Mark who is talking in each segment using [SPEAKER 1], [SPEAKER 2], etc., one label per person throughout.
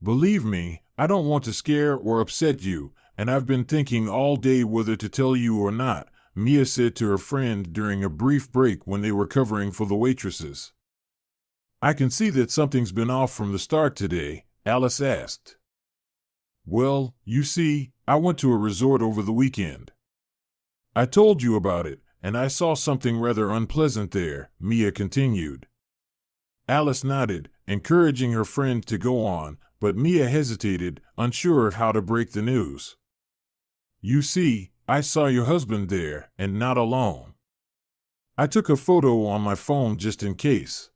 [SPEAKER 1] Believe me, I don't want to scare or upset you, and I've been thinking all day whether to tell you or not, Mia said to her friend during a brief break when they were covering for the waitresses. I can see that something's been off from the start today, Alice asked. Well, you see, I went to a resort over the weekend. I told you about it, and I saw something rather unpleasant there, Mia continued. Alice nodded, encouraging her friend to go on, but Mia hesitated, unsure of how to break the news. You see, I saw your husband there, and not alone. I took a photo on my phone just in case.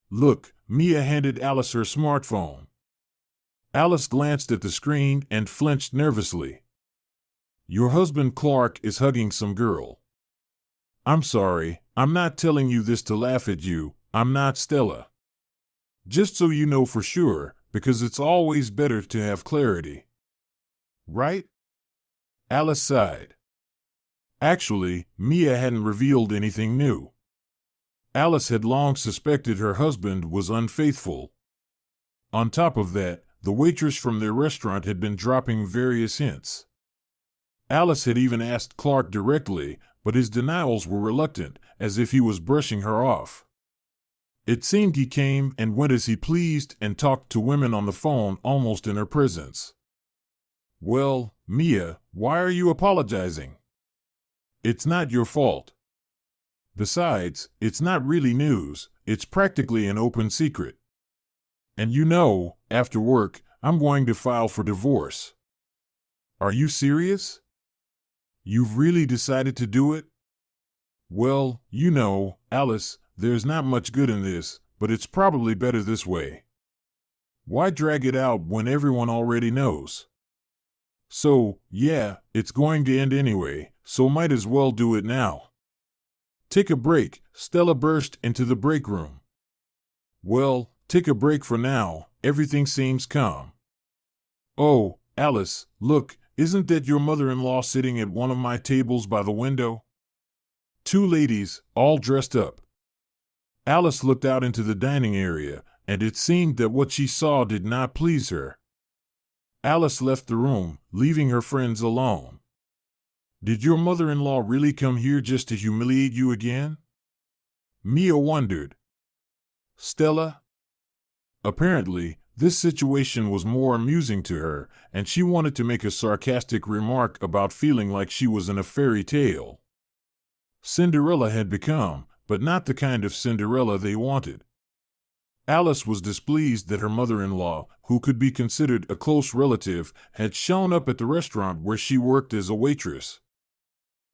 [SPEAKER 1] Look, Mia handed Alice her smartphone. Alice glanced at the screen and flinched nervously. Your husband Clark is hugging some girl. I'm sorry, I'm not telling you this to laugh at you, I'm not Stella. Just so you know for sure, because it's always better to have clarity. Right? Alice sighed. Actually, Mia hadn't revealed anything new. Alice had long suspected her husband was unfaithful. On top of that, the waitress from their restaurant had been dropping various hints. Alice had even asked Clark directly, but his denials were reluctant, as if he was brushing her off. It seemed he came and went as he pleased and talked to women on the phone almost in her presence. Well, Mia, why are you apologizing? It's not your fault. Besides, it's not really news, it's practically an open secret. And you know, after work, I'm going to file for divorce. Are you serious? You've really decided to do it? Well, you know, Alice, there's not much good in this, but it's probably better this way. Why drag it out when everyone already knows? So, yeah, it's going to end anyway, so might as well do it now. Take a break, Stella burst into the break room. Well, take a break for now, everything seems calm. Oh, Alice, look, isn't that your mother-in-law sitting at one of my tables by the window? Two ladies, all dressed up. Alice looked out into the dining area, and it seemed that what she saw did not please her. Alice left the room, leaving her friends alone. Did your mother-in-law really come here just to humiliate you again? Mia wondered. Stella? Apparently, this situation was more amusing to her, and she wanted to make a sarcastic remark about feeling like she was in a fairy tale. Cinderella had become, but not the kind of Cinderella they wanted. Alice was displeased that her mother-in-law, who could be considered a close relative, had shown up at the restaurant where she worked as a waitress.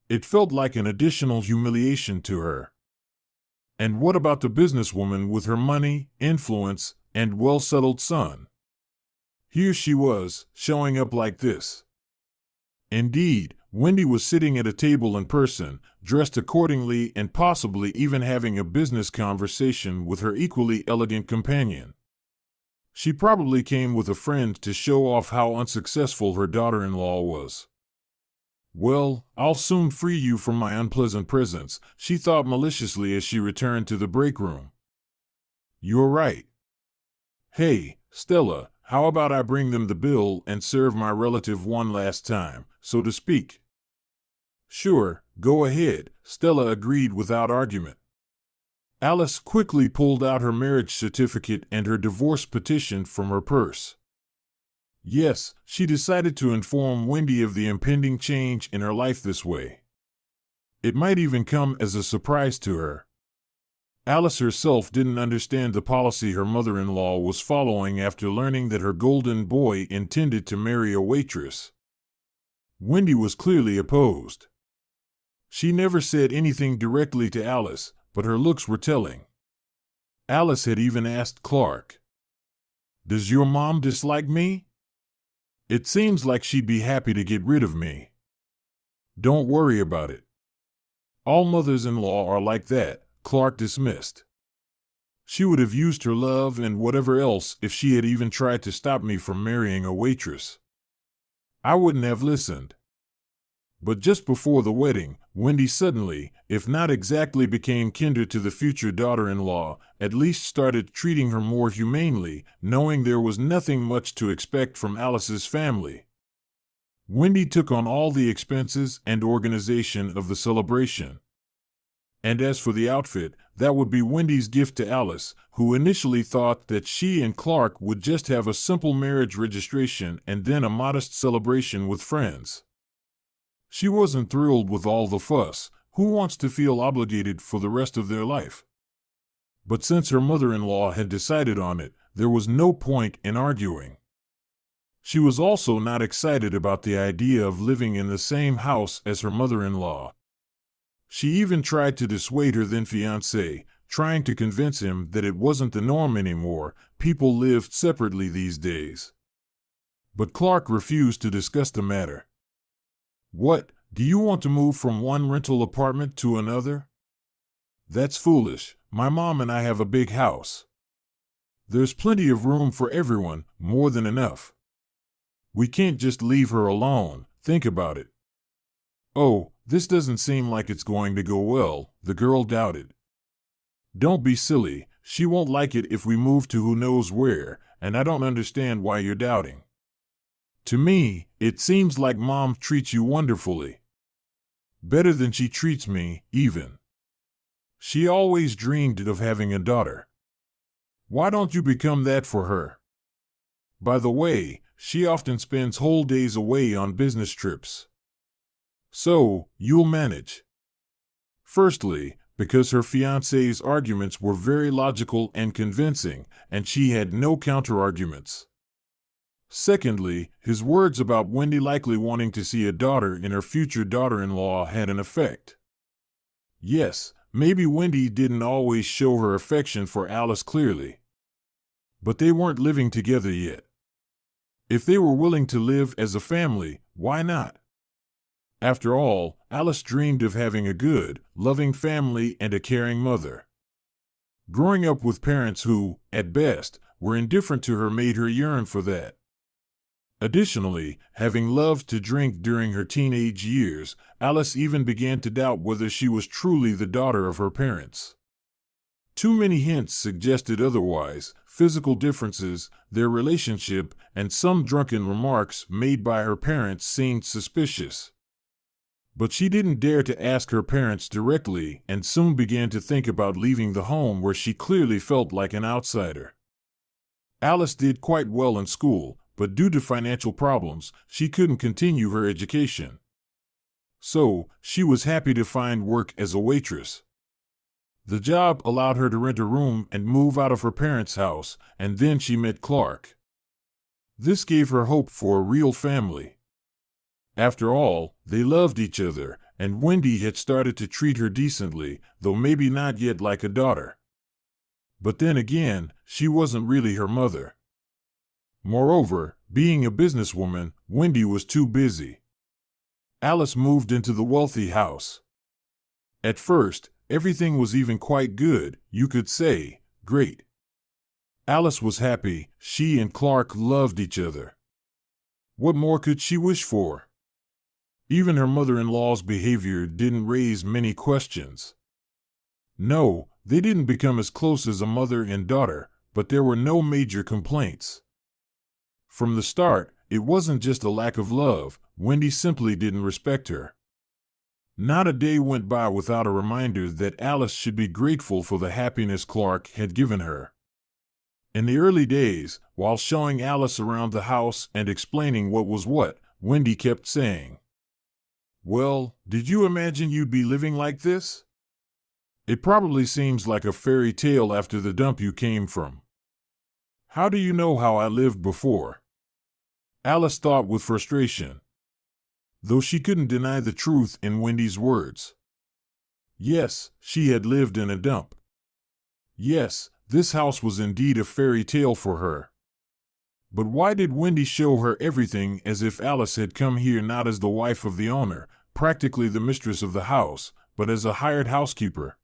[SPEAKER 1] It felt like an additional humiliation to her. And what about the businesswoman with her money, influence, and well-settled son? Here she was, showing up like this. Indeed, Wendy was sitting at a table in person, dressed accordingly and possibly even having a business conversation with her equally elegant companion. She probably came with a friend to show off how unsuccessful her daughter-in-law was. Well, I'll soon free you from my unpleasant presence, she thought maliciously as she returned to the break room. You're right. Hey, Stella, how about I bring them the bill and serve my relative one last time, so to speak? Sure, go ahead, Stella agreed without argument. Alice quickly pulled out her marriage certificate and her divorce petition from her purse. Yes, she decided to inform Wendy of the impending change in her life this way. It might even come as a surprise to her. Alice herself didn't understand the policy her mother-in-law was following after learning that her golden boy intended to marry a waitress. Wendy was clearly opposed. She never said anything directly to Alice, but her looks were telling. Alice had even asked Clark, "Does your mom dislike me? It seems like she'd be happy to get rid of me." "Don't worry about it. All mothers-in-law are like that," Clark dismissed. "She would have used her love and whatever else if she had even tried to stop me from marrying a waitress. I wouldn't have listened." But just before the wedding, Wendy suddenly, if not exactly became kinder to the future daughter-in-law, at least started treating her more humanely, knowing there was nothing much to expect from Alice's family. Wendy took on all the expenses and organization of the celebration. And as for the outfit, that would be Wendy's gift to Alice, who initially thought that she and Clark would just have a simple marriage registration and then a modest celebration with friends. She wasn't thrilled with all the fuss. Who wants to feel obligated for the rest of their life? But since her mother-in-law had decided on it, there was no point in arguing. She was also not excited about the idea of living in the same house as her mother-in-law. She even tried to dissuade her then fiancé, trying to convince him that it wasn't the norm anymore. People lived separately these days. But Clark refused to discuss the matter. What, do you want to move from one rental apartment to another? That's foolish. My mom and I have a big house. There's plenty of room for everyone, more than enough. We can't just leave her alone. Think about it. Oh, this doesn't seem like it's going to go well, the girl doubted. Don't be silly. She won't like it if we move to who knows where, and I don't understand why you're doubting. To me, it seems like Mom treats you wonderfully. Better than she treats me, even. She always dreamed of having a daughter. Why don't you become that for her? By the way, she often spends whole days away on business trips. So, you'll manage. Firstly, because her fiancé's arguments were very logical and convincing, and she had no counter-arguments. Secondly, his words about Wendy likely wanting to see a daughter in her future daughter-in-law had an effect. Yes, maybe Wendy didn't always show her affection for Alice clearly. But they weren't living together yet. If they were willing to live as a family, why not? After all, Alice dreamed of having a good, loving family and a caring mother. Growing up with parents who, at best, were indifferent to her made her yearn for that. Additionally, having loved to drink during her teenage years, Alice even began to doubt whether she was truly the daughter of her parents. Too many hints suggested otherwise: physical differences, their relationship, and some drunken remarks made by her parents seemed suspicious. But she didn't dare to ask her parents directly and soon began to think about leaving the home where she clearly felt like an outsider. Alice did quite well in school, but due to financial problems, she couldn't continue her education. So, she was happy to find work as a waitress. The job allowed her to rent a room and move out of her parents' house, and then she met Clark. This gave her hope for a real family. After all, they loved each other, and Wendy had started to treat her decently, though maybe not yet like a daughter. But then again, she wasn't really her mother. Moreover, being a businesswoman, Wendy was too busy. Alice moved into the wealthy house. At first, everything was even quite good, you could say, great. Alice was happy, she and Clark loved each other. What more could she wish for? Even her mother-in-law's behavior didn't raise many questions. No, they didn't become as close as a mother and daughter, but there were no major complaints. From the start, it wasn't just a lack of love. Wendy simply didn't respect her. Not a day went by without a reminder that Alice should be grateful for the happiness Clark had given her. In the early days, while showing Alice around the house and explaining what was what, Wendy kept saying, "Well, did you imagine you'd be living like this? It probably seems like a fairy tale after the dump you came from. How do you know how I lived before?" Alice thought with frustration, though she couldn't deny the truth in Wendy's words. Yes, she had lived in a dump. Yes, this house was indeed a fairy tale for her. But why did Wendy show her everything as if Alice had come here not as the wife of the owner, practically the mistress of the house, but as a hired housekeeper?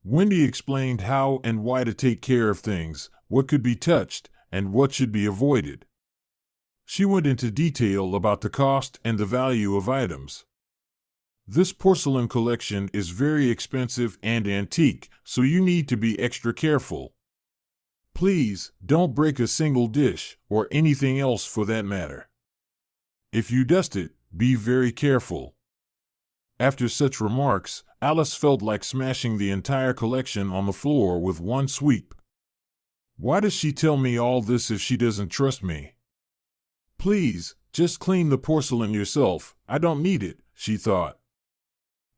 [SPEAKER 1] Wendy explained how and why to take care of things, what could be touched, and what should be avoided. She went into detail about the cost and the value of items. This porcelain collection is very expensive and antique, so you need to be extra careful. Please, don't break a single dish, or anything else for that matter. If you dust it, be very careful." After such remarks, Alice felt like smashing the entire collection on the floor with one sweep. Why does she tell me all this if she doesn't trust me? Please, just clean the porcelain yourself, I don't need it, she thought.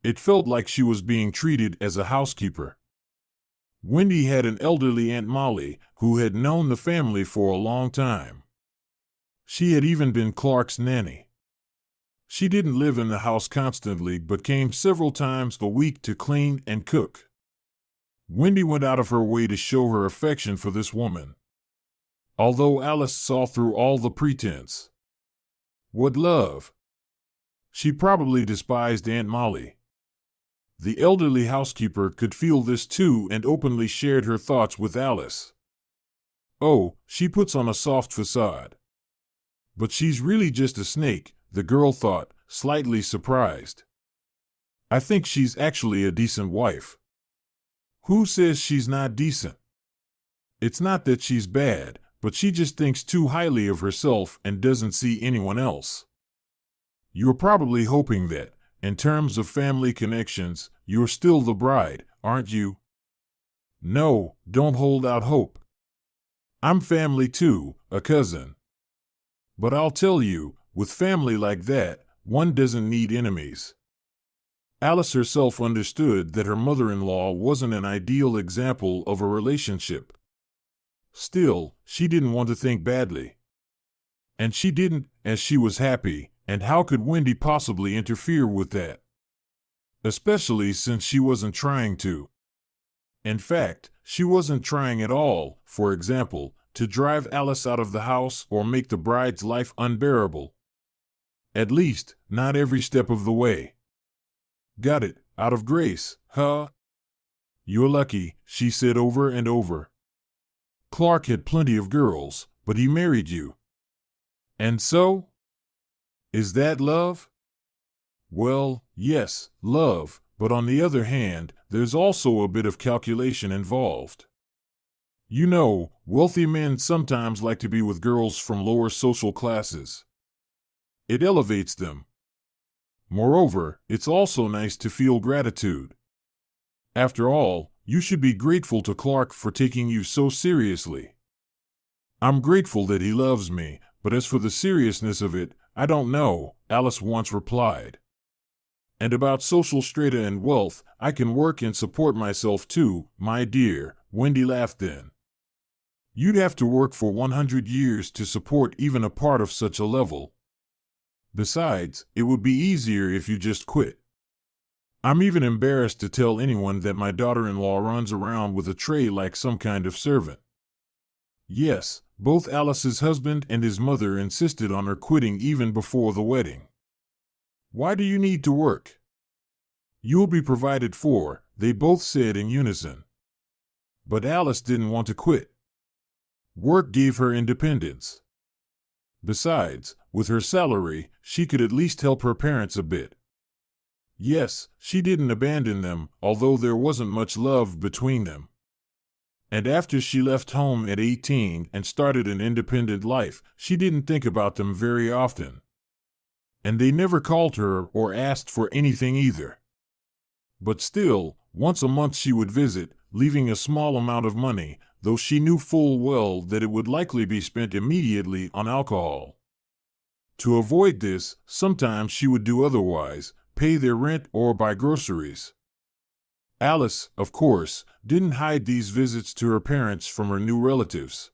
[SPEAKER 1] It felt like she was being treated as a housekeeper. Wendy had an elderly Aunt Molly who had known the family for a long time. She had even been Clark's nanny. She didn't live in the house constantly but came several times a week to clean and cook. Wendy went out of her way to show her affection for this woman, although Alice saw through all the pretense. What love! She probably despised Aunt Molly. The elderly housekeeper could feel this too and openly shared her thoughts with Alice. "Oh, she puts on a soft facade. But she's really just a snake," the girl thought, slightly surprised. "I think she's actually a decent wife." Who says she's not decent? It's not that she's bad, but she just thinks too highly of herself and doesn't see anyone else. You're probably hoping that, in terms of family connections, you're still the bride, aren't you? No, don't hold out hope. I'm family too, a cousin. But I'll tell you, with family like that, one doesn't need enemies. Alice herself understood that her mother-in-law wasn't an ideal example of a relationship. Still, she didn't want to think badly. And she didn't, as she was happy, and how could Wendy possibly interfere with that? Especially since she wasn't trying to. In fact, she wasn't trying at all, for example, to drive Alice out of the house or make the bride's life unbearable. At least, not every step of the way. Got it, out of grace, huh? You're lucky, she said over and over. Clark had plenty of girls, but he married you. And so? Is that love? Well, yes, love, but on the other hand, there's also a bit of calculation involved. You know, wealthy men sometimes like to be with girls from lower social classes. It elevates them. Moreover, it's also nice to feel gratitude. After all, you should be grateful to Clark for taking you so seriously. I'm grateful that he loves me, but as for the seriousness of it, I don't know, Alice once replied. And about social strata and wealth, I can work and support myself too, my dear, Wendy laughed then. You'd have to work for 100 years to support even a part of such a level. Besides, it would be easier if you just quit. I'm even embarrassed to tell anyone that my daughter-in-law runs around with a tray like some kind of servant. Yes, both Alice's husband and his mother insisted on her quitting even before the wedding. Why do you need to work? You'll be provided for, they both said in unison. But Alice didn't want to quit. Work gave her independence. Besides, with her salary, she could at least help her parents a bit. Yes, she didn't abandon them, although there wasn't much love between them. And after she left home at 18 and started an independent life, she didn't think about them very often. And they never called her or asked for anything either. But still, once a month she would visit, leaving a small amount of money, though she knew full well that it would likely be spent immediately on alcohol. To avoid this, sometimes she would do otherwise, pay their rent or buy groceries. Alice, of course, didn't hide these visits to her parents from her new relatives.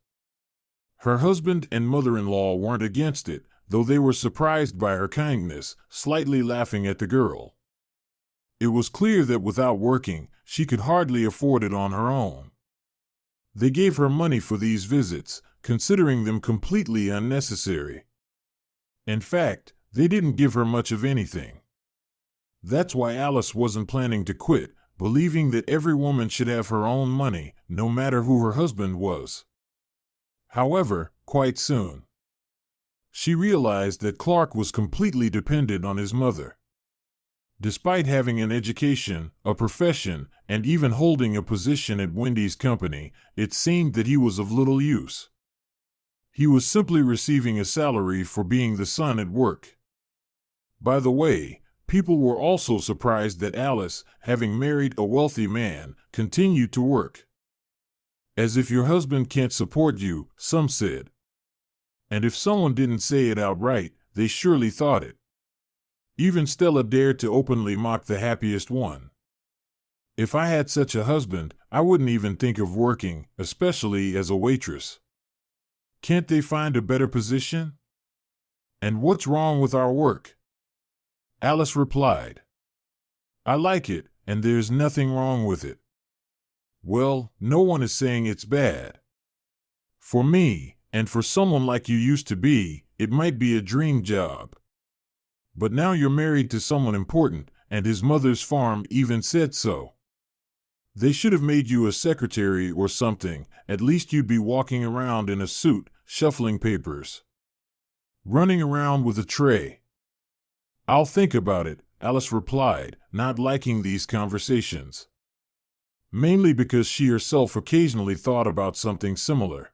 [SPEAKER 1] Her husband and mother-in-law weren't against it, though they were surprised by her kindness, slightly laughing at the girl. It was clear that without working, she could hardly afford it on her own. They gave her money for these visits, considering them completely unnecessary. In fact, they didn't give her much of anything. That's why Alice wasn't planning to quit, believing that every woman should have her own money, no matter who her husband was. However, quite soon, she realized that Clark was completely dependent on his mother. Despite having an education, a profession, and even holding a position at Wendy's company, it seemed that he was of little use. He was simply receiving a salary for being the son at work. By the way, people were also surprised that Alice, having married a wealthy man, continued to work. As if your husband can't support you, some said. And if someone didn't say it outright, they surely thought it. Even Stella dared to openly mock the happiest one. If I had such a husband, I wouldn't even think of working, especially as a waitress. Can't they find a better position? And what's wrong with our work? Alice replied. I like it, and there's nothing wrong with it. Well, no one is saying it's bad. For me, and for someone like you used to be, it might be a dream job. But now you're married to someone important, and his mother's farm even said so. They should have made you a secretary or something. At least you'd be walking around in a suit, shuffling papers. Running around with a tray. I'll think about it, Alice replied, not liking these conversations. Mainly because she herself occasionally thought about something similar.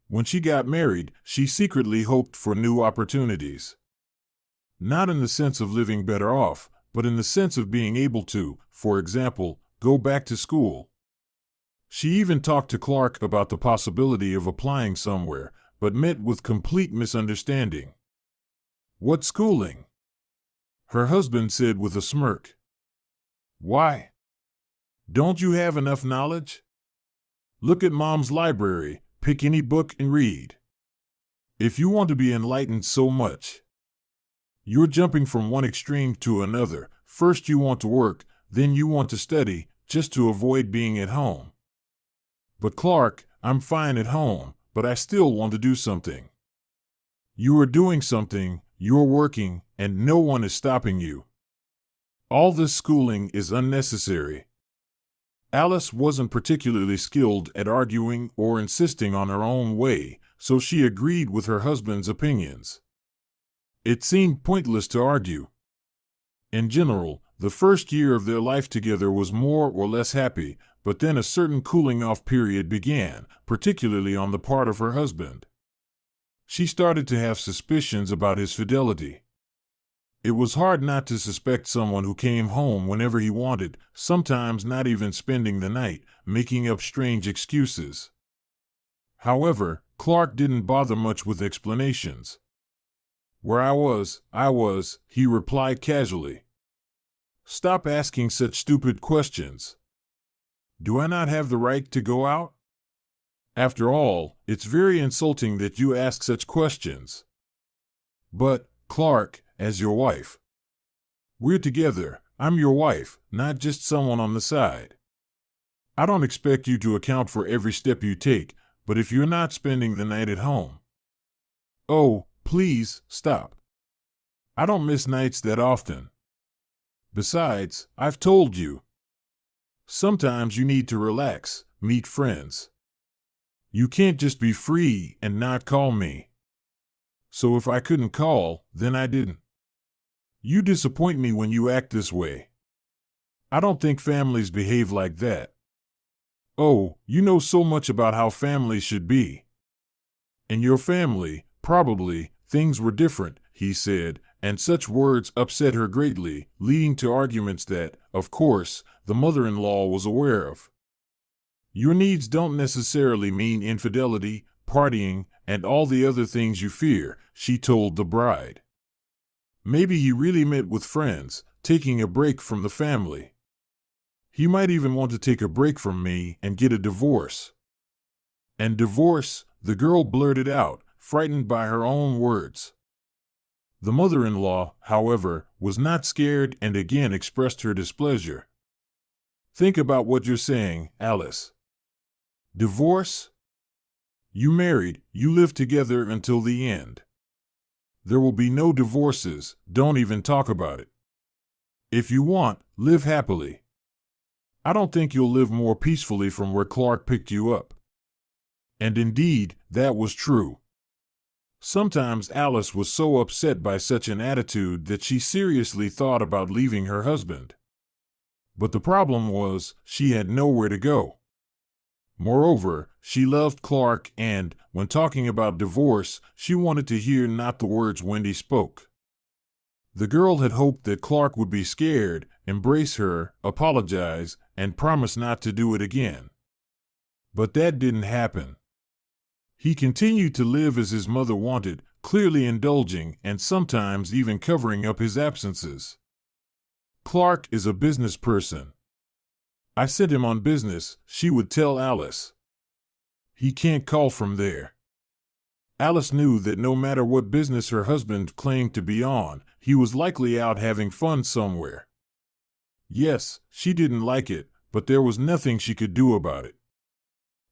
[SPEAKER 1] When she got married, she secretly hoped for new opportunities. Not in the sense of living better off, but in the sense of being able to, for example, go back to school. She even talked to Clark about the possibility of applying somewhere, but met with complete misunderstanding. What schooling? Her husband said with a smirk. Why? Don't you have enough knowledge? Look at Mom's library, pick any book and read. If you want to be enlightened so much, you're jumping from one extreme to another. First you want to work, then you want to study, just to avoid being at home. But Clark, I'm fine at home, but I still want to do something. You are doing something, you're working, and no one is stopping you. All this schooling is unnecessary. Alice wasn't particularly skilled at arguing or insisting on her own way, so she agreed with her husband's opinions. It seemed pointless to argue. In general, the first year of their life together was more or less happy, but then a certain cooling-off period began, particularly on the part of her husband. She started to have suspicions about his fidelity. It was hard not to suspect someone who came home whenever he wanted, sometimes not even spending the night, making up strange excuses. However, Clark didn't bother much with explanations. Where I was, he replied casually. Stop asking such stupid questions. Do I not have the right to go out? After all, it's very insulting that you ask such questions. But, Clark, as your wife. We're together. I'm your wife, not just someone on the side. I don't expect you to account for every step you take, but if you're not spending the night at home. Oh, please, stop. I don't miss nights that often. Besides, I've told you. Sometimes you need to relax, meet friends. You can't just be free and not call me. So if I couldn't call, then I didn't. You disappoint me when you act this way. I don't think families behave like that. Oh, you know so much about how families should be. In your family, probably, things were different, he said, and such words upset her greatly, leading to arguments that, of course, the mother-in-law was aware of. Your needs don't necessarily mean infidelity, partying, and all the other things you fear, she told the bride. Maybe he really met with friends, taking a break from the family. He might even want to take a break from me and get a divorce. And divorce, the girl blurted out, frightened by her own words. The mother-in-law, however, was not scared and again expressed her displeasure. Think about what you're saying, Alice. Divorce? You married, you live together until the end. There will be no divorces, don't even talk about it. If you want, live happily. I don't think you'll live more peacefully from where Clark picked you up. And indeed, that was true. Sometimes Alice was so upset by such an attitude that she seriously thought about leaving her husband. But the problem was, she had nowhere to go. Moreover, she loved Clark and, when talking about divorce, she wanted to hear not the words Wendy spoke. The girl had hoped that Clark would be scared, embrace her, apologize, and promise not to do it again. But that didn't happen. He continued to live as his mother wanted, clearly indulging and sometimes even covering up his absences. Clark is a business person. I sent him on business, she would tell Alice. He can't call from there. Alice knew that no matter what business her husband claimed to be on, he was likely out having fun somewhere. Yes, she didn't like it, but there was nothing she could do about it.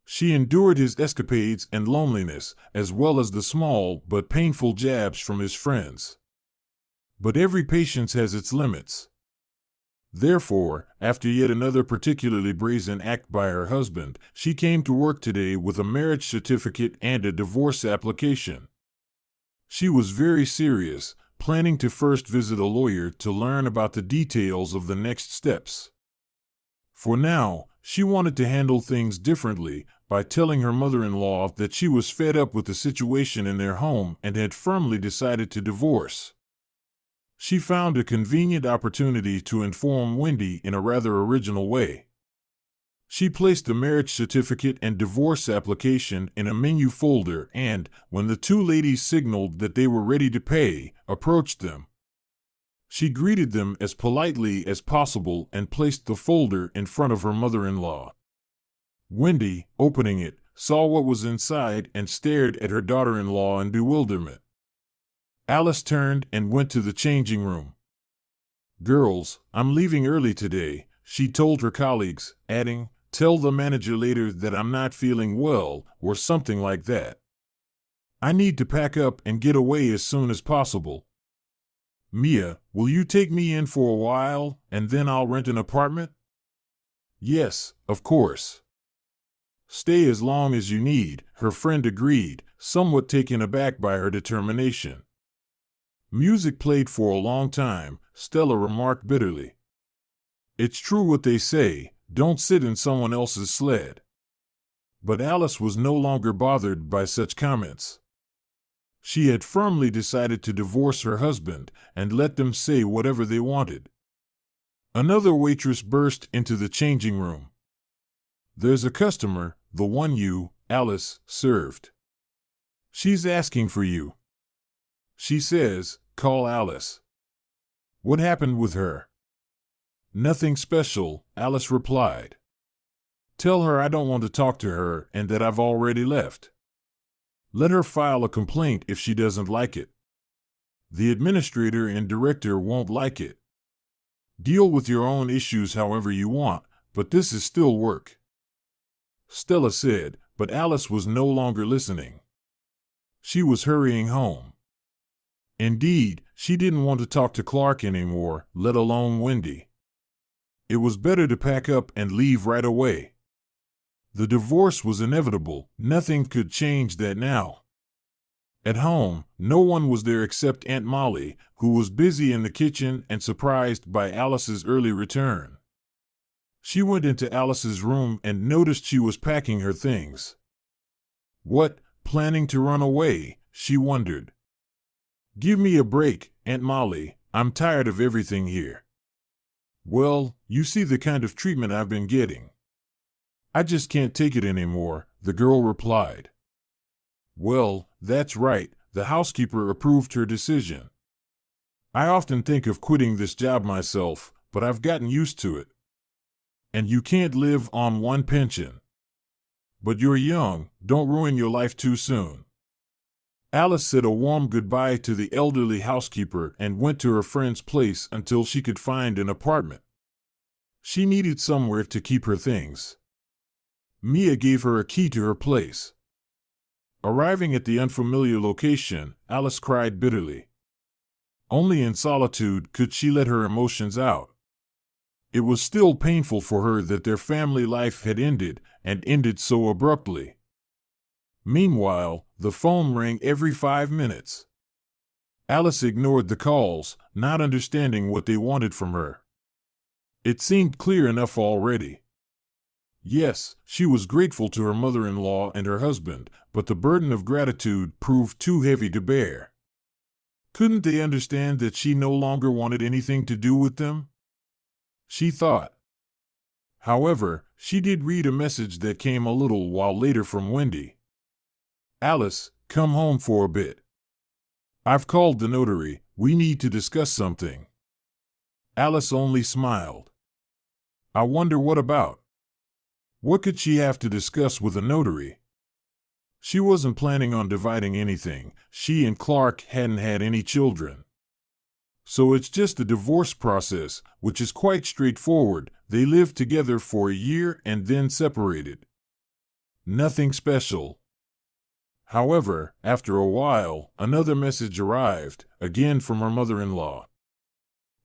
[SPEAKER 1] She endured his escapades and loneliness, as well as the small but painful jabs from his friends. But every patience has its limits. Therefore, after yet another particularly brazen act by her husband, she came to work today with a marriage certificate and a divorce application. She was very serious, planning to first visit a lawyer to learn about the details of the next steps. For now, she wanted to handle things differently by telling her mother-in-law that she was fed up with the situation in their home and had firmly decided to divorce. She found a convenient opportunity to inform Wendy in a rather original way. She placed the marriage certificate and divorce application in a menu folder and, when the two ladies signaled that they were ready to pay, approached them. She greeted them as politely as possible and placed the folder in front of her mother-in-law. Wendy, opening it, saw what was inside and stared at her daughter-in-law in bewilderment. Alice turned and went to the changing room. "Girls, I'm leaving early today," she told her colleagues, adding, "Tell the manager later that I'm not feeling well," or something like that. "I need to pack up and get away as soon as possible. Mia, will you take me in for a while, and then I'll rent an apartment?" "Yes, of course." "Stay as long as you need," her friend agreed, somewhat taken aback by her determination. Music played for a long time, Stella remarked bitterly. "It's true what they say, don't sit in someone else's sled." But Alice was no longer bothered by such comments. She had firmly decided to divorce her husband and let them say whatever they wanted. Another waitress burst into the changing room. "There's a customer, the one you, Alice, served. She's asking for you. She says, call Alice." "What happened with her?" "Nothing special," Alice replied. "Tell her I don't want to talk to her and that I've already left. Let her file a complaint if she doesn't like it. The administrator and director won't like it. Deal with your own issues however you want, but this is still work." Stella said, but Alice was no longer listening. She was hurrying home. Indeed, she didn't want to talk to Clark anymore, let alone Wendy. It was better to pack up and leave right away. The divorce was inevitable, nothing could change that now. At home, no one was there except Aunt Molly, who was busy in the kitchen and surprised by Alice's early return. She went into Alice's room and noticed she was packing her things. What, planning to run away? She wondered. "Give me a break, Aunt Molly, I'm tired of everything here." "Well, you see the kind of treatment I've been getting. I just can't take it anymore," the girl replied. "Well, that's right, the housekeeper approved her decision. I often think of quitting this job myself, but I've gotten used to it. And you can't live on one pension. But you're young, don't ruin your life too soon." Alice said a warm goodbye to the elderly housekeeper and went to her friend's place until she could find an apartment. She needed somewhere to keep her things. Mia gave her a key to her place. Arriving at the unfamiliar location, Alice cried bitterly. Only in solitude could she let her emotions out. It was still painful for her that their family life had ended, and ended so abruptly. Meanwhile, the phone rang every 5 minutes. Alice ignored the calls, not understanding what they wanted from her. It seemed clear enough already. Yes, she was grateful to her mother-in-law and her husband, but the burden of gratitude proved too heavy to bear. Couldn't they understand that she no longer wanted anything to do with them? She thought. However, she did read a message that came a little while later from Wendy. Alice, come home for a bit. I've called the notary. We need to discuss something. Alice only smiled. I wonder what about? What could she have to discuss with a notary? She wasn't planning on dividing anything. She and Clark hadn't had any children. So it's just the divorce process, which is quite straightforward. They lived together for a year and then separated. Nothing special. However, after a while, another message arrived, again from her mother-in-law.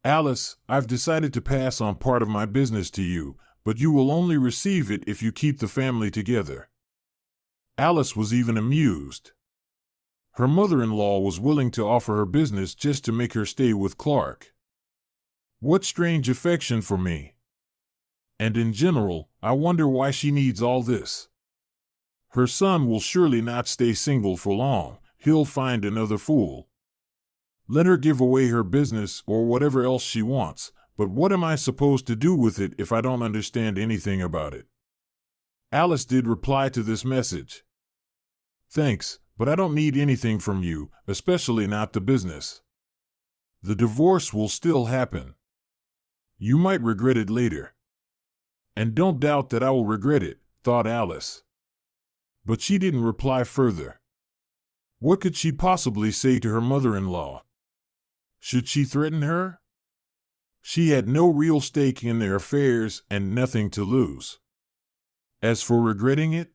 [SPEAKER 1] Alice, I've decided to pass on part of my business to you, but you will only receive it if you keep the family together. Alice was even amused. Her mother-in-law was willing to offer her business just to make her stay with Clark. What strange affection for me. And in general, I wonder why she needs all this. Her son will surely not stay single for long. He'll find another fool. Let her give away her business or whatever else she wants, but what am I supposed to do with it if I don't understand anything about it? Alice did reply to this message. Thanks, but I don't need anything from you, especially not the business. The divorce will still happen. You might regret it later. And don't doubt that I will regret it, thought Alice. But she didn't reply further. What could she possibly say to her mother-in-law? Should she threaten her? She had no real stake in their affairs and nothing to lose. As for regretting it,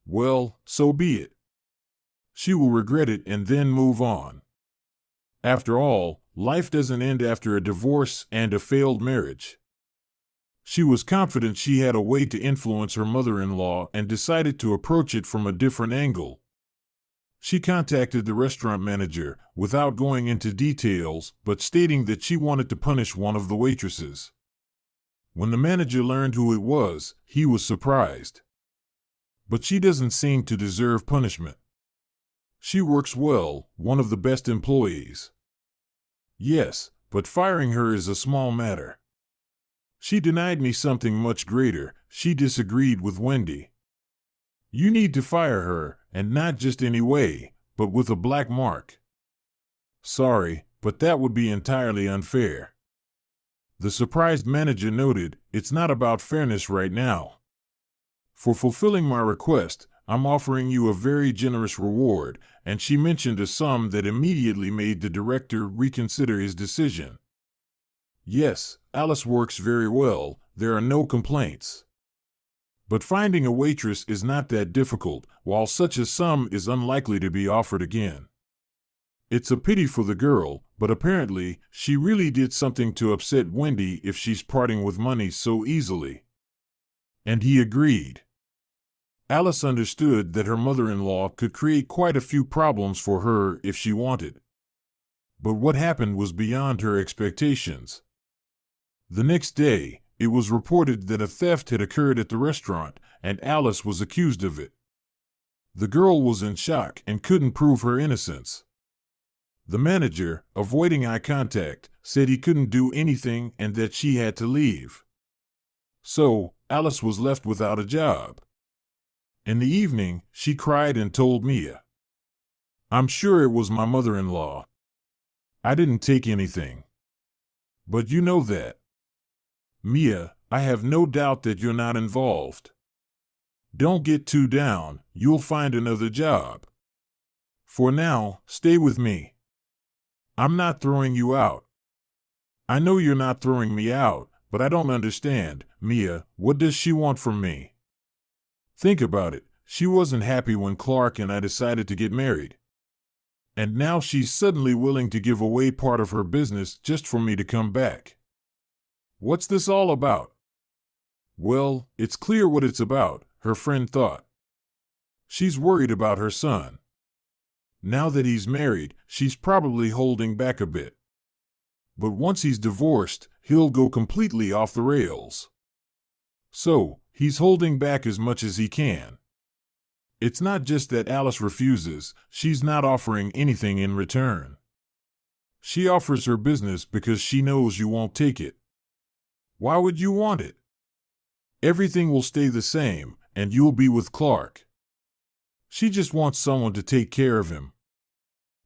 [SPEAKER 1] well, so be it. She will regret it and then move on. After all, life doesn't end after a divorce and a failed marriage. She was confident she had a way to influence her mother-in-law and decided to approach it from a different angle. She contacted the restaurant manager, without going into details, but stating that she wanted to punish one of the waitresses. When the manager learned who it was, he was surprised. But she doesn't seem to deserve punishment. She works well, one of the best employees. Yes, but firing her is a small matter. She denied me something much greater. She disagreed with Wendy. You need to fire her, and not just any way, but with a black mark. Sorry, but that would be entirely unfair. The surprised manager noted, it's not about fairness right now. For fulfilling my request, I'm offering you a very generous reward, and she mentioned a sum that immediately made the director reconsider his decision. Yes, Alice works very well, there are no complaints. But finding a waitress is not that difficult, while such a sum is unlikely to be offered again. It's a pity for the girl, but apparently, she really did something to upset Wendy if she's parting with money so easily. And he agreed. Alice understood that her mother-in-law could create quite a few problems for her if she wanted. But what happened was beyond her expectations. The next day, it was reported that a theft had occurred at the restaurant, and Alice was accused of it. The girl was in shock and couldn't prove her innocence. The manager, avoiding eye contact, said he couldn't do anything and that she had to leave. So, Alice was left without a job. In the evening, she cried and told Mia. I'm sure it was my mother-in-law. I didn't take anything. But you know that. Mia, I have no doubt that you're not involved. Don't get too down, you'll find another job. For now, stay with me. I'm not throwing you out. I know you're not throwing me out, but I don't understand, Mia, what does she want from me? Think about it, she wasn't happy when Clark and I decided to get married. And now she's suddenly willing to give away part of her business just for me to come back. What's this all about? Well, it's clear what it's about, her friend thought. She's worried about her son. Now that he's married, she's probably holding back a bit. But once he's divorced, he'll go completely off the rails. So, he's holding back as much as he can. It's not just that Alice refuses, she's not offering anything in return. She offers her business because she knows you won't take it. Why would you want it? Everything will stay the same, and you'll be with Clark. She just wants someone to take care of him.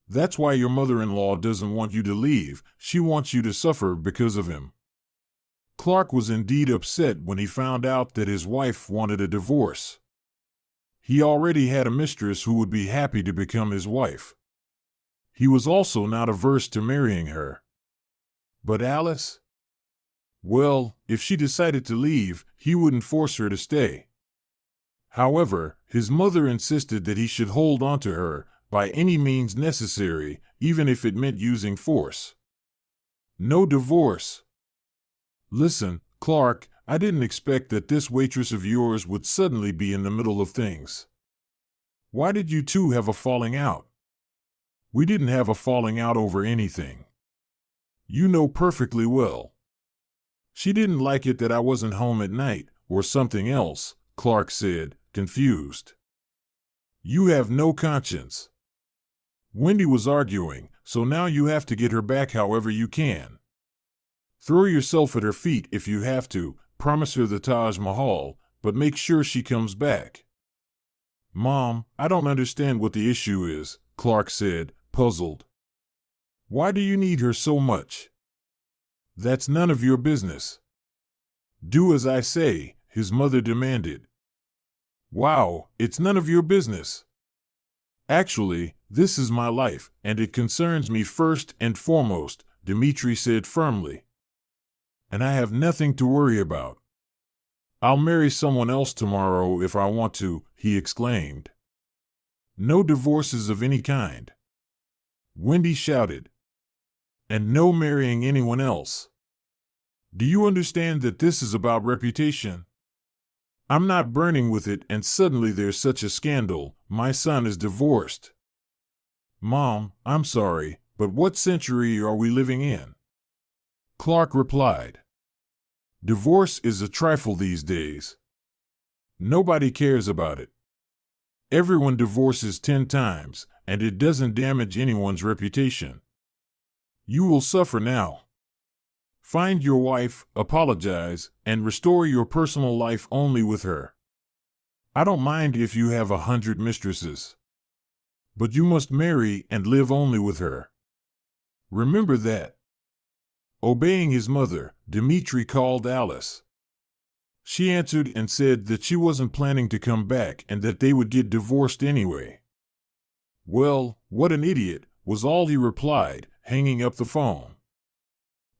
[SPEAKER 1] That's why your mother-in-law doesn't want you to leave. She wants you to suffer because of him. Clark was indeed upset when he found out that his wife wanted a divorce. He already had a mistress who would be happy to become his wife. He was also not averse to marrying her. But Alice? Well, if she decided to leave, he wouldn't force her to stay. However, his mother insisted that he should hold on to her by any means necessary, even if it meant using force. No divorce. Listen, Clark, I didn't expect that this waitress of yours would suddenly be in the middle of things. Why did you two have a falling out? We didn't have a falling out over anything. You know perfectly well. She didn't like it that I wasn't home at night, or something else, Clark said, confused. You have no conscience. Wendy was arguing, so now you have to get her back however you can. Throw yourself at her feet if you have to, promise her the Taj Mahal, but make sure she comes back. Mom, I don't understand what the issue is, Clark said, puzzled. Why do you need her so much? That's none of your business. Do as I say, his mother demanded. Wow, it's none of your business. Actually, this is my life, and it concerns me first and foremost, Dmitri said firmly. And I have nothing to worry about. I'll marry someone else tomorrow if I want to, he exclaimed. No divorces of any kind. Wendy shouted. And no marrying anyone else. Do you understand that this is about reputation? I'm not burning with it and suddenly there's such a scandal, my son is divorced. Mom, I'm sorry, but what century are we living in? Clark replied. Divorce is a trifle these days. Nobody cares about it. Everyone divorces 10 times, and it doesn't damage anyone's reputation. You will suffer now. Find your wife, apologize, and restore your personal life only with her. I don't mind if you have 100 mistresses. But you must marry and live only with her. Remember that. Obeying his mother, Dmitri called Alice. She answered and said that she wasn't planning to come back and that they would get divorced anyway. Well, what an idiot, was all he replied, hanging up the phone.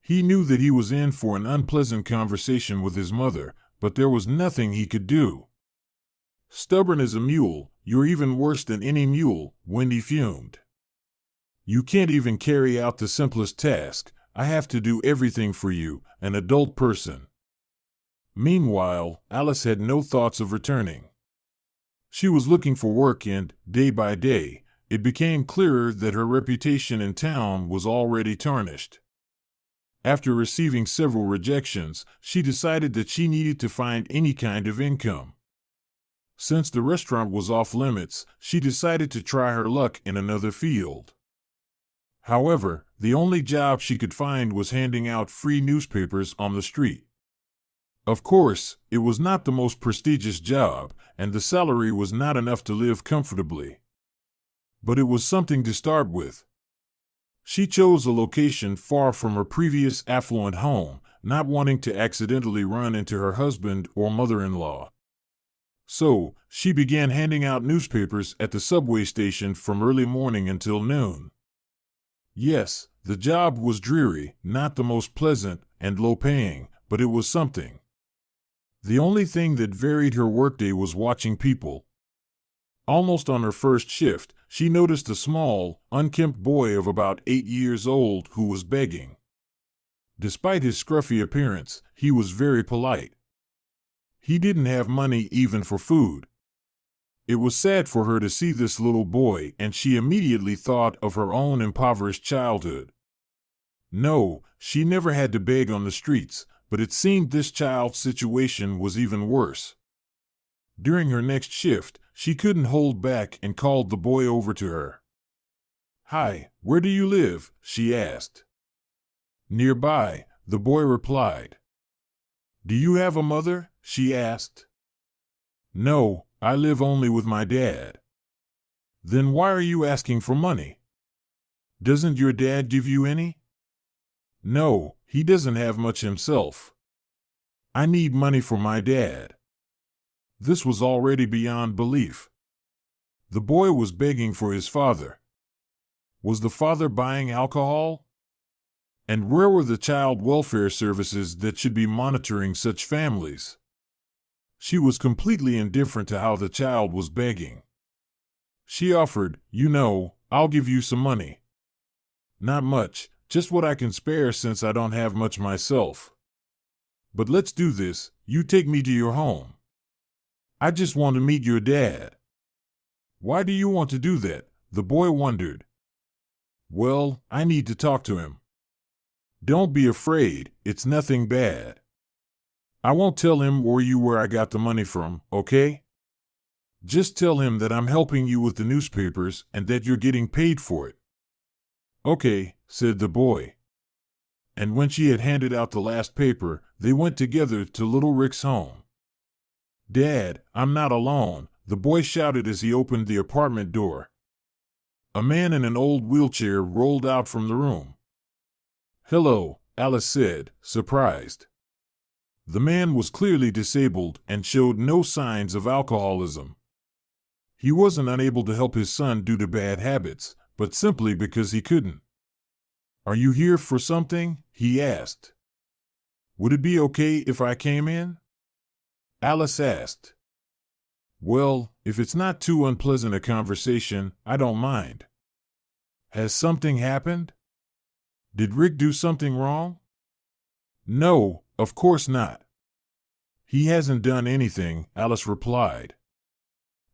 [SPEAKER 1] He knew that he was in for an unpleasant conversation with his mother, but there was nothing he could do. Stubborn as a mule, you're even worse than any mule, Wendy fumed. You can't even carry out the simplest task. I have to do everything for you, an adult person. Meanwhile, Alice had no thoughts of returning. She was looking for work and, day by day, it became clearer that her reputation in town was already tarnished. After receiving several rejections, she decided that she needed to find any kind of income. Since the restaurant was off limits, she decided to try her luck in another field. However, the only job she could find was handing out free newspapers on the street. Of course, it was not the most prestigious job, and the salary was not enough to live comfortably. But it was something to start with. She chose a location far from her previous affluent home, not wanting to accidentally run into her husband or mother-in-law. So, she began handing out newspapers at the subway station from early morning until noon. Yes, the job was dreary, not the most pleasant, and low-paying, but it was something. The only thing that varied her workday was watching people. Almost on her first shift, she noticed a small, unkempt boy of about 8 years old who was begging. Despite his scruffy appearance, he was very polite. He didn't have money even for food. It was sad for her to see this little boy, and she immediately thought of her own impoverished childhood. No, she never had to beg on the streets, but it seemed this child's situation was even worse. During her next shift, she couldn't hold back and called the boy over to her. "Hi, where do you live?" she asked. "Nearby," the boy replied. "Do you have a mother?" she asked. "No, I live only with my dad." "Then why are you asking for money? Doesn't your dad give you any?" "No, he doesn't have much himself. I need money for my dad." This was already beyond belief. The boy was begging for his father. Was the father buying alcohol? And where were the child welfare services that should be monitoring such families? She was completely indifferent to how the child was begging. She offered, "I'll give you some money. Not much, just what I can spare since I don't have much myself. But let's do this, you take me to your home. I just want to meet your dad." "Why do you want to do that?" the boy wondered. "Well, I need to talk to him." "Don't be afraid, it's nothing bad. I won't tell him or you where I got the money from, okay? Just tell him that I'm helping you with the newspapers and that you're getting paid for it." "Okay," said the boy. And when she had handed out the last paper, they went together to little Rick's home. "Dad, I'm not alone," the boy shouted as he opened the apartment door. A man in an old wheelchair rolled out from the room. "Hello," Alice said, surprised. The man was clearly disabled and showed no signs of alcoholism. He wasn't unable to help his son due to bad habits, but simply because he couldn't. "Are you here for something?" he asked. "Would it be okay if I came in?" Alice asked. "Well, if it's not too unpleasant a conversation, I don't mind. Has something happened? Did Rick do something wrong?" "No, of course not. He hasn't done anything," Alice replied.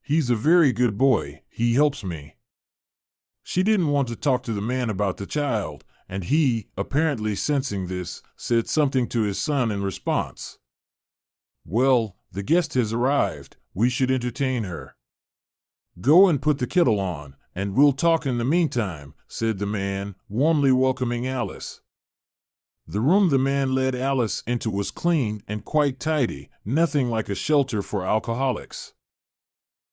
[SPEAKER 1] "He's a very good boy, he helps me." She didn't want to talk to the man about the child, and he, apparently sensing this, said something to his son in response. "Well, the guest has arrived, we should entertain her. Go and put the kettle on, and we'll talk in the meantime," said the man, warmly welcoming Alice. The room the man led Alice into was clean and quite tidy, nothing like a shelter for alcoholics.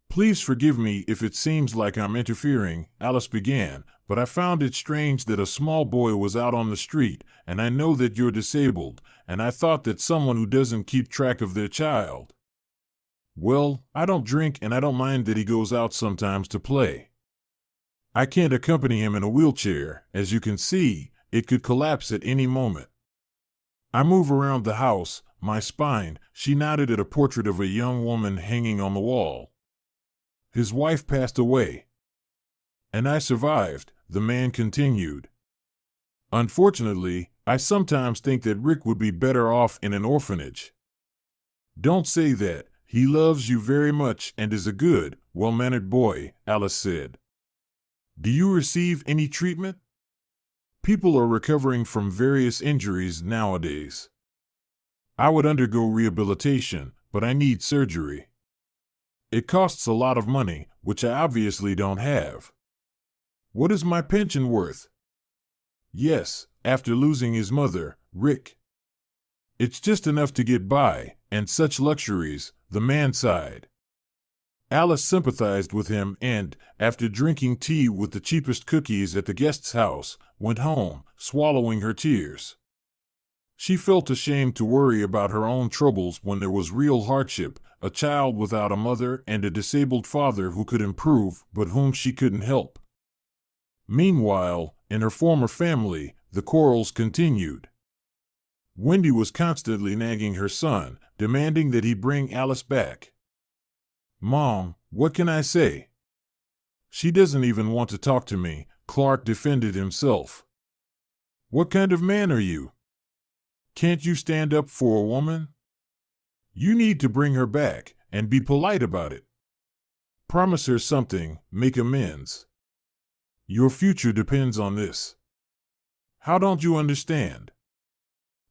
[SPEAKER 1] "Please forgive me if it seems like I'm interfering," Alice began, "but I found it strange that a small boy was out on the street, and I know that you're disabled, and I thought that someone who doesn't keep track of their child. Well, I don't drink and I don't mind that he goes out sometimes to play. I can't accompany him in a wheelchair, as you can see, it could collapse at any moment. I move around the house, my spine," she nodded at a portrait of a young woman hanging on the wall. "His wife passed away. And I survived," the man continued. "Unfortunately, I sometimes think that Rick would be better off in an orphanage." "Don't say that. He loves you very much and is a good, well-mannered boy," Alice said. "Do you receive any treatment? People are recovering from various injuries nowadays. I would undergo rehabilitation, but I need surgery. It costs a lot of money, which I obviously don't have. What is my pension worth?" "Yes, after losing his mother, Rick. It's just enough to get by, and such luxuries," the man sighed. Alice sympathized with him and, after drinking tea with the cheapest cookies at the guest's house, went home, swallowing her tears. She felt ashamed to worry about her own troubles when there was real hardship, a child without a mother and a disabled father who could improve but whom she couldn't help. Meanwhile, in her former family, the quarrels continued. Wendy was constantly nagging her son, demanding that he bring Alice back. "Mom, what can I say? She doesn't even want to talk to me," Clark defended himself. "What kind of man are you? Can't you stand up for a woman? You need to bring her back, and be polite about it." Promise her something, make amends. Your future depends on this. How don't you understand?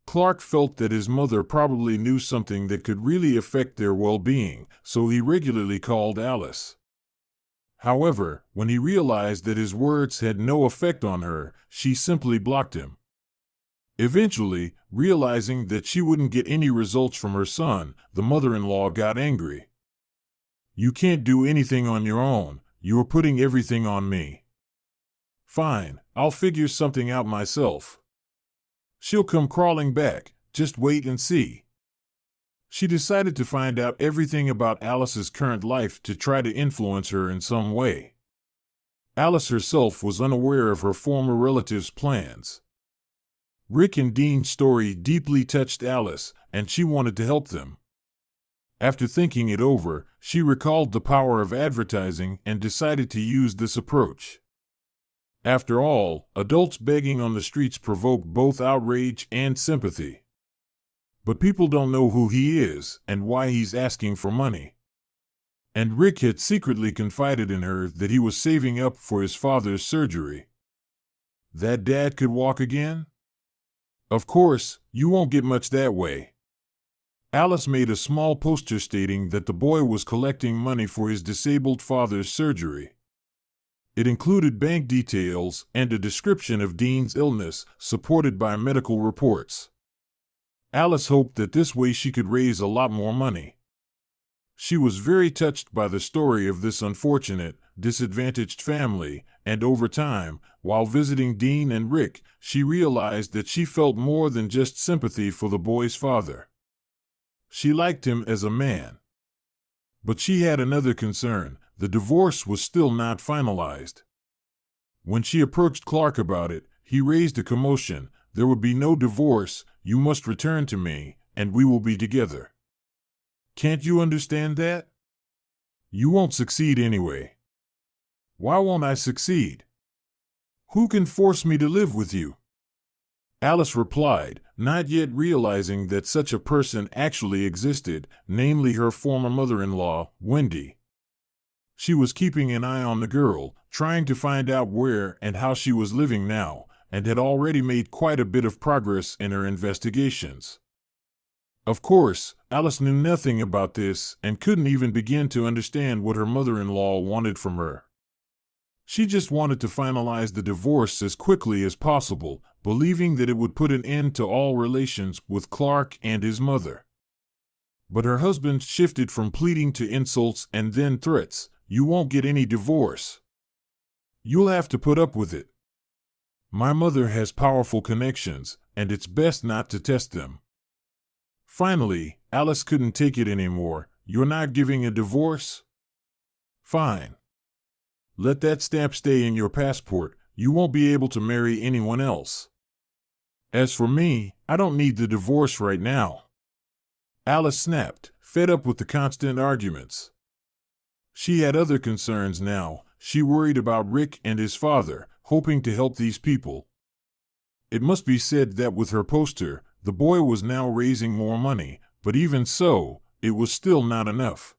[SPEAKER 1] Clark felt that his mother probably knew something that could really affect their well-being, so he regularly called Alice. However, when he realized that his words had no effect on her, she simply blocked him. Eventually, realizing that she wouldn't get any results from her son, the mother-in-law got angry. You can't do anything on your own, you are putting everything on me. Fine, I'll figure something out myself. She'll come crawling back, just wait and see. She decided to find out everything about Alice's current life to try to influence her in some way. Alice herself was unaware of her former relatives' plans. Rick and Dean's story deeply touched Alice, and she wanted to help them. After thinking it over, she recalled the power of advertising and decided to use this approach. After all, adults begging on the streets provoke both outrage and sympathy. But people don't know who he is and why he's asking for money. And Rick had secretly confided in her that he was saving up for his father's surgery. That dad could walk again? Of course, you won't get much that way. Alice made a small poster stating that the boy was collecting money for his disabled father's surgery. It included bank details and a description of Dean's illness, supported by medical reports. Alice hoped that this way she could raise a lot more money. She was very touched by the story of this unfortunate, disadvantaged family, and over time, while visiting Dean and Rick, she realized that she felt more than just sympathy for the boy's father. She liked him as a man. But she had another concern. The divorce was still not finalized. When she approached Clark about it, he raised a commotion. There would be no divorce, you must return to me, and we will be together. Can't you understand that? You won't succeed anyway. Why won't I succeed? Who can force me to live with you? Alice replied, not yet realizing that such a person actually existed, namely her former mother-in-law, Wendy. She was keeping an eye on the girl, trying to find out where and how she was living now, and had already made quite a bit of progress in her investigations. Of course, Alice knew nothing about this and couldn't even begin to understand what her mother-in-law wanted from her. She just wanted to finalize the divorce as quickly as possible, believing that it would put an end to all relations with Clark and his mother. But her husband shifted from pleading to insults and then threats. You won't get any divorce. You'll have to put up with it. My mother has powerful connections, and it's best not to test them. Finally, Alice couldn't take it anymore. You're not giving a divorce? Fine. Let that stamp stay in your passport. You won't be able to marry anyone else. As for me, I don't need the divorce right now. Alice snapped, fed up with the constant arguments. She had other concerns now. She worried about Rick and his father, hoping to help these people. It must be said that with her poster, the boy was now raising more money, but even so, it was still not enough.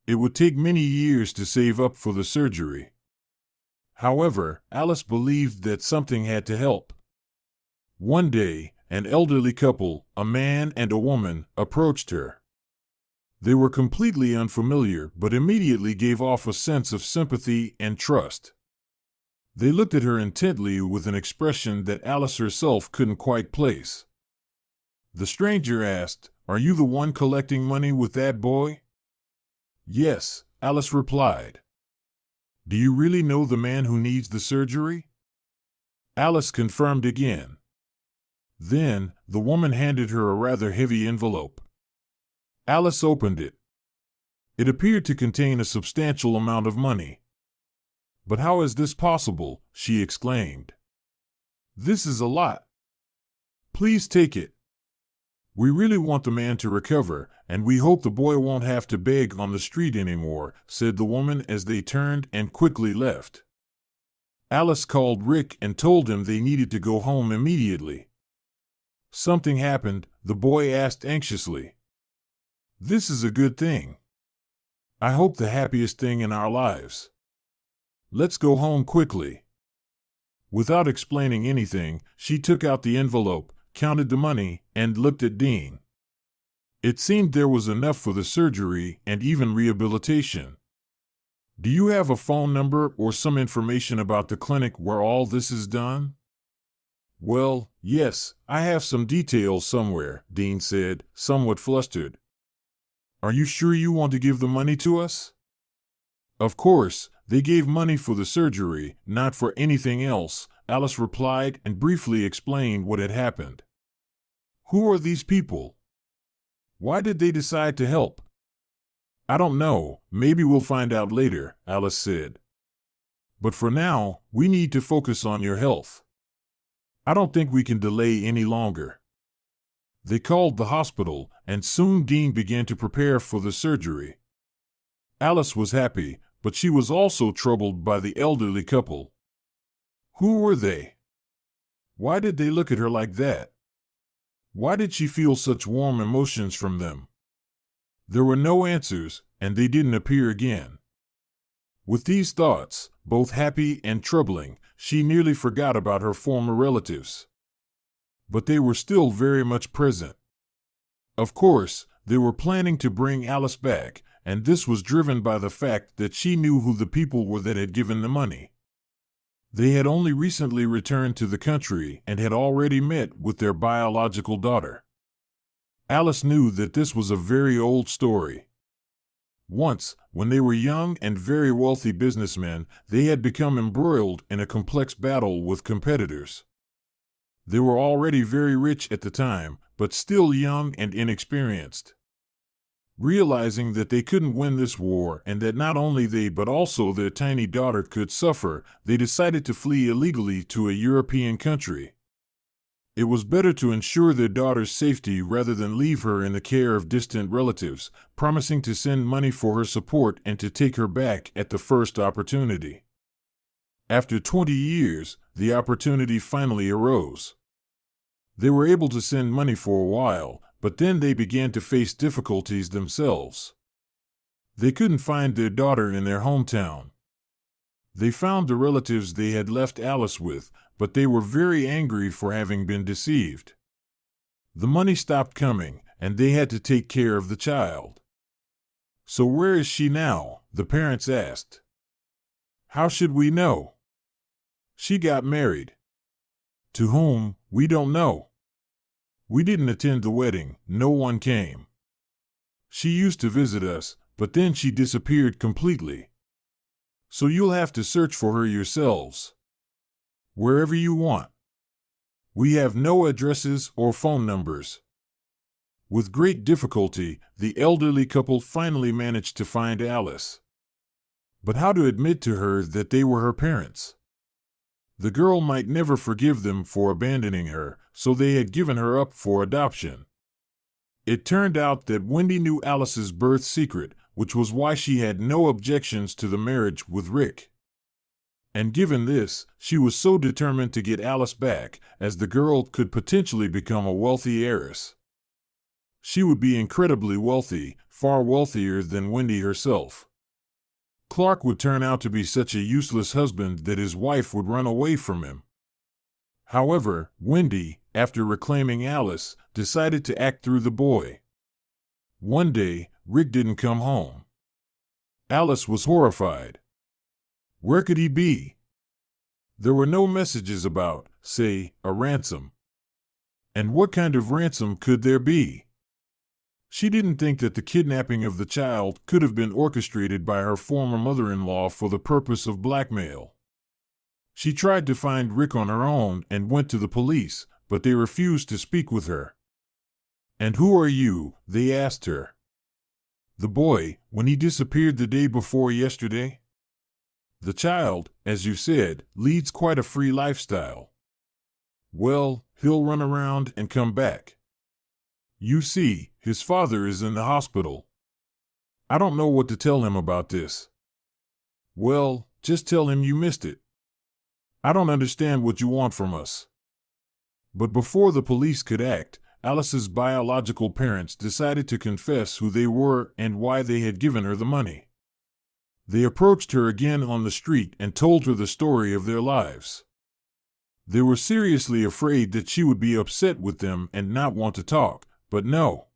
[SPEAKER 1] It would take many years to save up for the surgery. However, Alice believed that something had to help. One day, an elderly couple, a man and a woman, approached her. They were completely unfamiliar, but immediately gave off a sense of sympathy and trust. They looked at her intently with an expression that Alice herself couldn't quite place. The stranger asked, "Are you the one collecting money with that boy?" "Yes," Alice replied. "Do you really know the man who needs the surgery?" Alice confirmed again. Then, the woman handed her a rather heavy envelope. Alice opened it. It appeared to contain a substantial amount of money. "But how is this possible?" she exclaimed. "This is a lot. Please take it. We really want the man to recover, and we hope the boy won't have to beg on the street anymore," said the woman as they turned and quickly left. Alice called Rick and told him they needed to go home immediately. "Something happened?" the boy asked anxiously. "This is a good thing." I hope the happiest thing in our lives. Let's go home quickly." Without explaining anything, she took out the envelope, counted the money, and looked at Dean. It seemed there was enough for the surgery and even rehabilitation. "Do you have a phone number or some information about the clinic where all this is done?" "Well, yes, I have some details somewhere," Dean said, somewhat flustered. "Are you sure you want to give the money to us?" "Of course, they gave money for the surgery, not for anything else," Alice replied and briefly explained what had happened. "Who are these people? Why did they decide to help?" "I don't know, maybe we'll find out later," Alice said. "But for now, we need to focus on your health. I don't think we can delay any longer." They called the hospital, and soon Dean began to prepare for the surgery. Alice was happy, but she was also troubled by the elderly couple. Who were they? Why did they look at her like that? Why did she feel such warm emotions from them? There were no answers, and they didn't appear again. With these thoughts, both happy and troubling, she nearly forgot about her former relatives. But they were still very much present. Of course, they were planning to bring Alice back, and this was driven by the fact that she knew who the people were that had given the money. They had only recently returned to the country and had already met with their biological daughter. Alice knew that this was a very old story. Once, when they were young and very wealthy businessmen, they had become embroiled in a complex battle with competitors. They were already very rich at the time, but still young and inexperienced. Realizing that they couldn't win this war and that not only they but also their tiny daughter could suffer, they decided to flee illegally to a European country. It was better to ensure their daughter's safety rather than leave her in the care of distant relatives, promising to send money for her support and to take her back at the first opportunity. After 20 years, the opportunity finally arose. They were able to send money for a while, but then they began to face difficulties themselves. They couldn't find their daughter in their hometown. They found the relatives they had left Alice with, but they were very angry for having been deceived. The money stopped coming, and they had to take care of the child. "So where is she now?" the parents asked. "How should we know?" "She got married." "To whom? We don't know. We didn't attend the wedding, no one came. She used to visit us, but then she disappeared completely. So you'll have to search for her yourselves. Wherever you want. We have no addresses or phone numbers." With great difficulty, the elderly couple finally managed to find Alice. But how to admit to her that they were her parents? The girl might never forgive them for abandoning her, so they had given her up for adoption. It turned out that Wendy knew Alice's birth secret, which was why she had no objections to the marriage with Rick. And given this, she was so determined to get Alice back, as the girl could potentially become a wealthy heiress. She would be incredibly wealthy, far wealthier than Wendy herself. Clark would turn out to be such a useless husband that his wife would run away from him. However, Wendy, after reclaiming Alice, decided to act through the boy. One day, Rick didn't come home. Alice was horrified. Where could he be? There were no messages about, say, a ransom. And what kind of ransom could there be? She didn't think that the kidnapping of the child could have been orchestrated by her former mother-in-law for the purpose of blackmail. She tried to find Rick on her own and went to the police, but they refused to speak with her. "And who are you?" they asked her. "The boy, when he disappeared the day before yesterday." "The child, as you said, leads quite a free lifestyle." "Well, he'll run around and come back. You see, his father is in the hospital. I don't know what to tell him about this." "Well, just tell him you missed it. I don't understand what you want from us." But before the police could act, Alice's biological parents decided to confess who they were and why they had given her the money. They approached her again on the street and told her the story of their lives. They were seriously afraid that she would be upset with them and not want to talk, but no.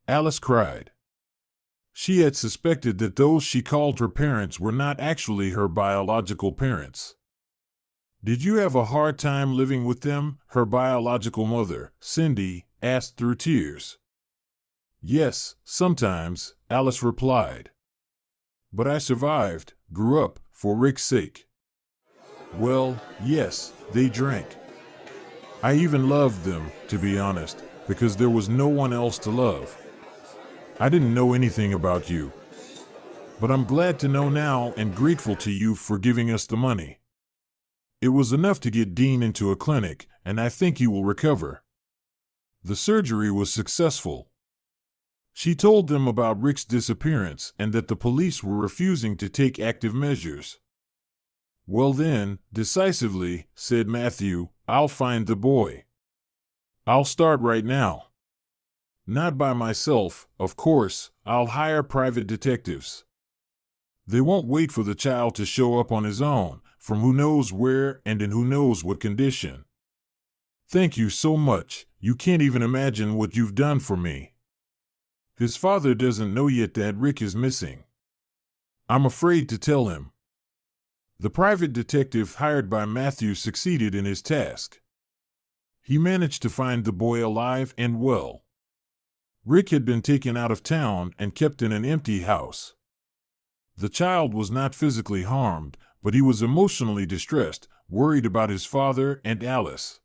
[SPEAKER 1] Alice cried. She had suspected that those she called her parents were not actually her biological parents. "Did you have a hard time living with them?" her biological mother, Cindy, asked through tears. "Yes, sometimes," Alice replied. "But I survived, grew up, for Rick's sake." "Well, yes, they drank. I even loved them, to be honest, because there was no one else to love. I didn't know anything about you. But I'm glad to know now and grateful to you for giving us the money. It was enough to get Dean into a clinic, and I think he will recover. The surgery was successful." She told them about Rick's disappearance and that the police were refusing to take active measures. "Well then," decisively, said Matthew, "I'll find the boy. I'll start right now. Not by myself, of course. I'll hire private detectives. They won't wait for the child to show up on his own, from who knows where and in who knows what condition. Thank you so much. You can't even imagine what you've done for me." His father doesn't know yet that Rick is missing. "I'm afraid to tell him." The private detective hired by Matthew succeeded in his task. He managed to find the boy alive and well. Rick had been taken out of town and kept in an empty house. The child was not physically harmed, but he was emotionally distressed, worried about his father and Alice.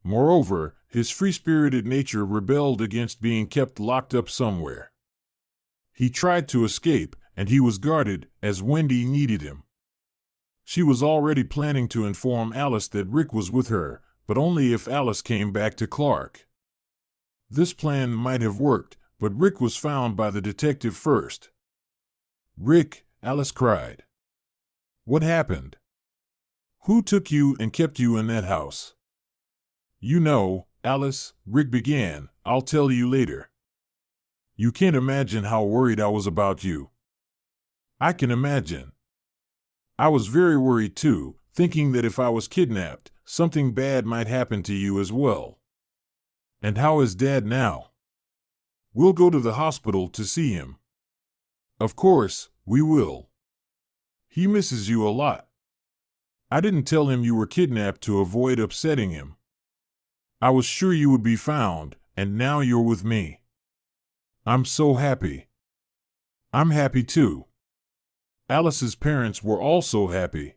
[SPEAKER 1] Moreover, his free-spirited nature rebelled against being kept locked up somewhere. He tried to escape, and he was guarded, as Wendy needed him. She was already planning to inform Alice that Rick was with her, but only if Alice came back to Clark. This plan might have worked, but Rick was found by the detective first. "Rick," Alice cried. "What happened? Who took you and kept you in that house?" "You know, Alice," Rick began, "I'll tell you later. You can't imagine how worried I was about you." "I can imagine. I was very worried too, thinking that if I was kidnapped, something bad might happen to you as well. And how is Dad now?" "We'll go to the hospital to see him." "Of course, we will. He misses you a lot. I didn't tell him you were kidnapped to avoid upsetting him. I was sure you would be found, and now you're with me. I'm so happy." "I'm happy too." Alice's parents were also happy.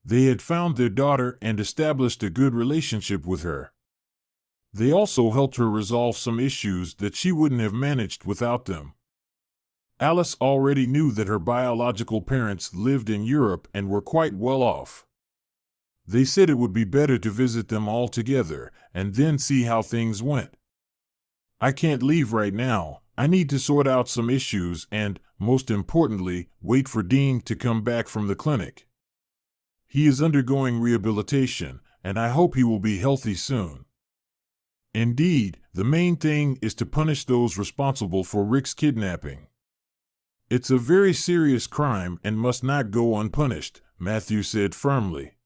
[SPEAKER 1] They had found their daughter and established a good relationship with her. They also helped her resolve some issues that she wouldn't have managed without them. Alice already knew that her biological parents lived in Europe and were quite well off. They said it would be better to visit them all together and then see how things went. "I can't leave right now. I need to sort out some issues and, most importantly, wait for Dean to come back from the clinic. He is undergoing rehabilitation, and I hope he will be healthy soon. Indeed, the main thing is to punish those responsible for Rick's kidnapping. It's a very serious crime and must not go unpunished," Matthew said firmly.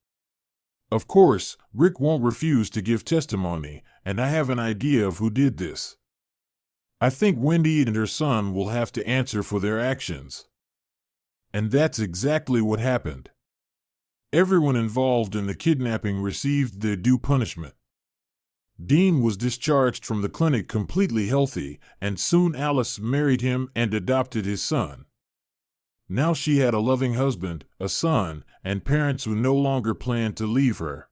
[SPEAKER 1] "Of course, Rick won't refuse to give testimony, and I have an idea of who did this. I think Wendy and her son will have to answer for their actions." And that's exactly what happened. Everyone involved in the kidnapping received their due punishment. Dean was discharged from the clinic completely healthy, and soon Alice married him and adopted his son. Now she had a loving husband, a son, and parents who no longer planned to leave her.